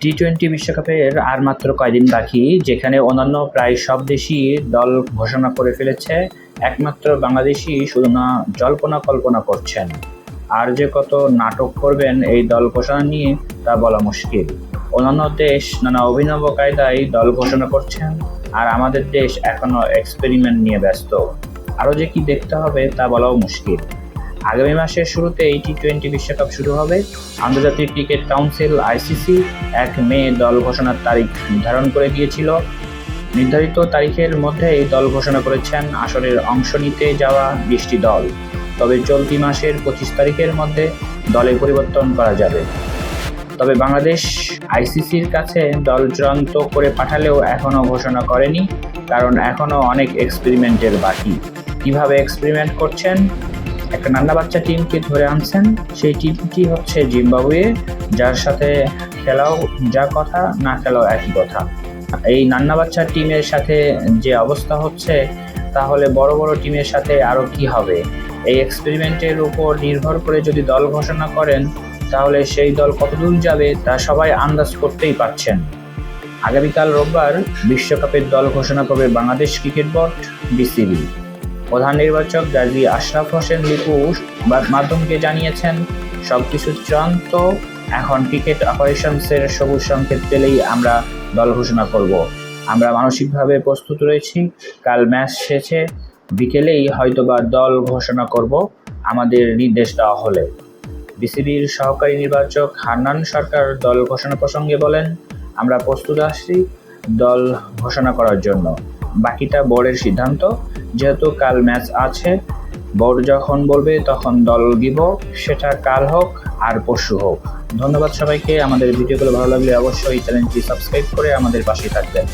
টি-20 বিশ্বকাপের আর মাত্র কয়দিন বাকি, যেখানে অন্যান্য প্রায় সব দেশই দল ঘোষণা করে ফেলেছে। একমাত্র বাংলাদেশই শুধু না জল্পনা কল্পনা করছেন। আর যে কত নাটক করবেন এই দল ঘোষণা নিয়ে তা বলা মুশকিল। অন্যান্য দেশ নানা অভিনব কায়দায় দল ঘোষণা করছেন, আর আমাদের দেশ এখনো এক্সপেরিমেন্ট নিয়ে ব্যস্ত। আরও যে কি দেখতে হবে তা বলাও মুশকিল। আগামী মাসের শুরুতেই টি-20 বিশ্বকাপ শুরু হবে। আন্তর্জাতিক ক্রিকেট কাউন্সিল আইসিসি 1 মে দল ঘোষণার তারিখ নির্ধারণ করে দিয়েছিল। নির্ধারিত তারিখের মধ্যেই দল ঘোষণা করেছেন আসরের অংশ নিতে যাওয়া 20টি দল। তবে চলতি মাসের 25 তারিখের মধ্যে দলে পরিবর্তন করা যাবে। তবে বাংলাদেশ আইসিসির কাছে দল চূড়ান্ত করে পাঠালেও এখনও ঘোষণা করেনি, কারণ এখনও অনেক এক্সপেরিমেন্টের বাকি। কিভাবে এক্সপেরিমেন্ট করছেন? একটা নান্না বাচ্চা টিমকে ধরে আনছেন। সেই টিমটি হচ্ছে জিম্বাবুয়ে, যার সাথে খেলাও যা কথা, না খেলাও একই কথা। এই নান্না বাচ্চা টিমের সাথে যে অবস্থা হচ্ছে, তাহলে বড় বড় টিমের সাথে আরও কি হবে? এই এক্সপেরিমেন্টের উপর নির্ভর করে যদি দল ঘোষণা করেন, তাহলে সেই দল কতদূর যাবে তা সবাই আন্দাজ করতেই পারছেন। আগামীকাল রোববার বিশ্বকাপের দল ঘোষণা করবে বাংলাদেশ ক্রিকেট বোর্ড বিসিবি। প্রধান নির্বাচক গাজী আশরাফ হোসেন লিপু মাধ্যমকে জানিয়েছেন, সবকিছু চূড়ান্ত, এখন ক্রিকেট অপারেশনসের সবুজ সংকেত পেলেই আমরা দল ঘোষণা করব। আমরা মানসিকভাবে প্রস্তুত রয়েছি। কাল ম্যাচ শেষে বিকেলেই হয়তোবা দল ঘোষণা করব, আমাদের নির্দেশ দেওয়া হলে। বিসিবির সহকারী নির্বাচক হান্নান সরকার দল ঘোষণা প্রসঙ্গে বলেন, আমরা প্রস্তুত আছি দল ঘোষণা করার জন্য। বাকিটা বোর্ডের সিদ্ধান্ত। যেহেতু কাল ম্যাচ আছে, বোর্ড যখন বলবে তখন দল দিব, সেটা কাল হোক আর পরশু হোক। ধন্যবাদ সবাইকে। আমাদের ভিডিওগুলো ভালো লাগলে অবশ্যই চ্যানেলটি সাবস্ক্রাইব করে আমাদের পাশে থাকবেন।